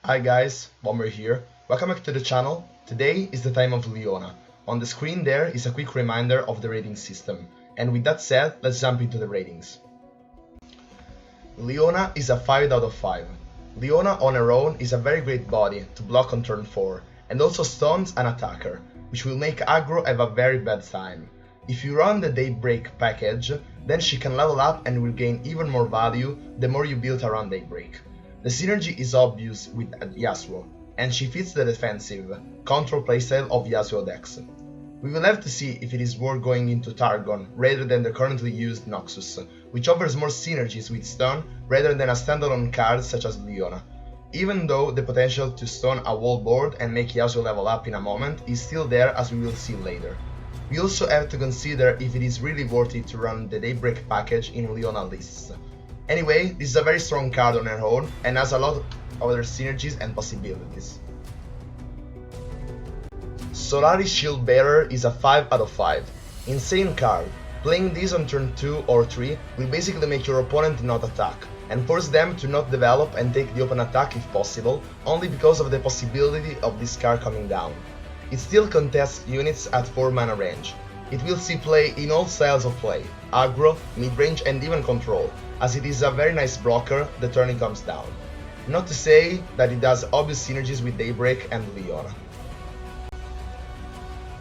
Hi guys, Bomber here. Welcome back to the channel. Today is the time of Leona. On the screen there is a quick reminder of the rating system. And with that said, let's jump into the ratings. Leona is a 5 out of 5. Leona on her own is a very great body to block on turn 4, and also stuns an attacker, which will make aggro have a very bad time. If you run the Daybreak package, then she can level up and will gain even more value the more you build around Daybreak. The synergy is obvious with Yasuo, and she fits the defensive, control playstyle of Yasuo decks. We will have to see if it is worth going into Targon rather than the currently used Noxus, which offers more synergies with stun rather than a standalone card such as Leona. Even though the potential to stun a wall board and make Yasuo level up in a moment is still there, as we will see later. We also have to consider if it is really worth it to run the Daybreak package in Leona lists. Anyway, this is a very strong card on her own and has a lot of other synergies and possibilities. Solaris Shield Bearer is a 5 out of 5. Insane card. Playing this on turn 2 or 3 will basically make your opponent not attack, and force them to not develop and take the open attack if possible, only because of the possibility of this card coming down. It still contests units at 4 mana range. It will see play in all styles of play, aggro, mid-range and even control, as it is a very nice blocker the turn it comes down. Not to say that it has obvious synergies with Daybreak and Leona.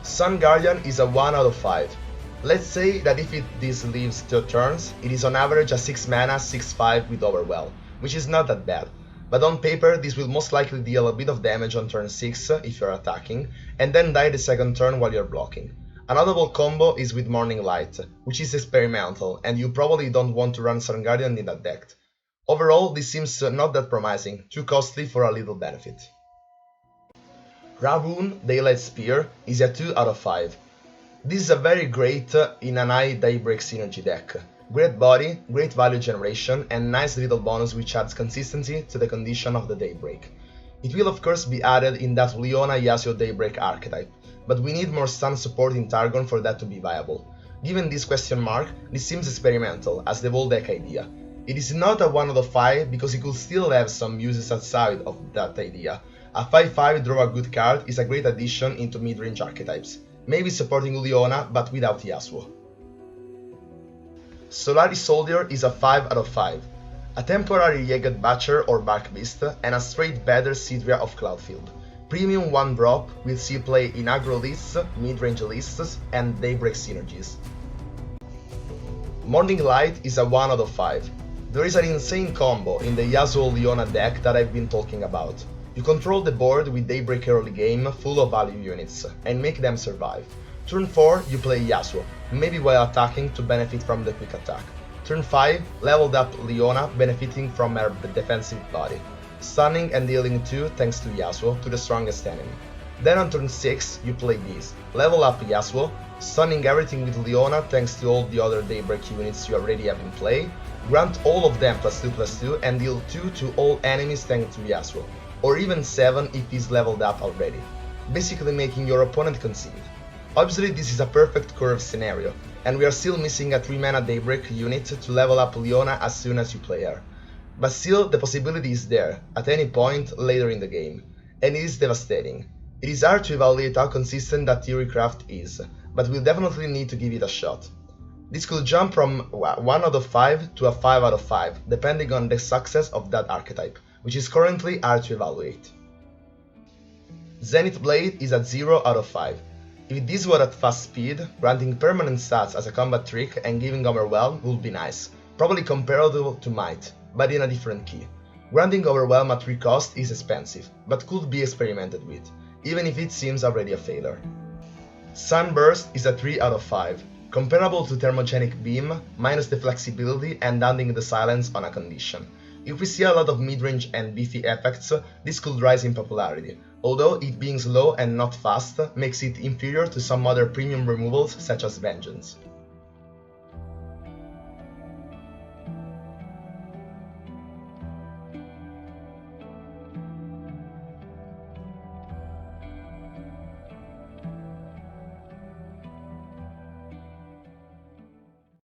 Sun Guardian is a 1 out of 5. Let's say that if this lives 2 turns, it is on average a 6 mana 6/5 with Overwhelm, which is not that bad. But on paper this will most likely deal a bit of damage on turn 6 if you're attacking, and then die the second turn while you're blocking. A notable combo is with Morning Light, which is experimental, and you probably don't want to run Sun Guardian in that deck. Overall, this seems not that promising, too costly for a little benefit. Raboon Daylight Spear is a 2 out of 5. This is a very great in an high Daybreak synergy deck. Great body, great value generation, and nice little bonus which adds consistency to the condition of the Daybreak. It will of course be added in that Leona Yasuo Daybreak archetype, but we need more stun support in Targon for that to be viable. Given this question mark, this seems experimental as the whole deck idea. It is not a 1 out of 5 because it could still have some uses outside of that idea. A 5/5 draw a good card is a great addition into mid-range archetypes, maybe supporting Leona but without Yasuo. Solaris Soldier is a 5 out of 5. A temporary Jagged Butcher or Bark Beast and a straight better Sidria of Cloudfield. Premium 1 drop will see play in aggro lists, mid-range lists, and Daybreak synergies. Morning Light is a 1 out of 5. There is an insane combo in the Yasuo Leona deck that I've been talking about. You control the board with Daybreak early game full of value units, and make them survive. Turn 4 you play Yasuo, maybe while attacking to benefit from the quick attack. Turn 5 leveled up Leona benefiting from her defensive body. Stunning and dealing 2 thanks to Yasuo to the strongest enemy. Then on turn 6 you play this, level up Yasuo, stunning everything with Leona thanks to all the other Daybreak units you already have in play, grant all of them +2/+2 and deal 2 to all enemies thanks to Yasuo, or even 7 if he's leveled up already, basically making your opponent concede. Obviously this is a perfect curve scenario, and we are still missing a 3 mana Daybreak unit to level up Leona as soon as you play her. But still, the possibility is there, at any point later in the game, and it is devastating. It is hard to evaluate how consistent that Theorycraft is, but we'll definitely need to give it a shot. This could jump from 1 out of 5 to a 5 out of 5, depending on the success of that archetype, which is currently hard to evaluate. Zenith Blade is at 0 out of 5. If this were at fast speed, granting permanent stats as a combat trick and giving Overwhelm would be nice, probably comparable to Might, but in a different key. Granting Overwhelm at 3 cost is expensive, but could be experimented with, even if it seems already a failure. Sunburst is a 3 out of 5, comparable to Thermogenic Beam, minus the flexibility and adding the silence on a condition. If we see a lot of mid-range and beefy effects, this could rise in popularity, although it being slow and not fast makes it inferior to some other premium removals such as Vengeance.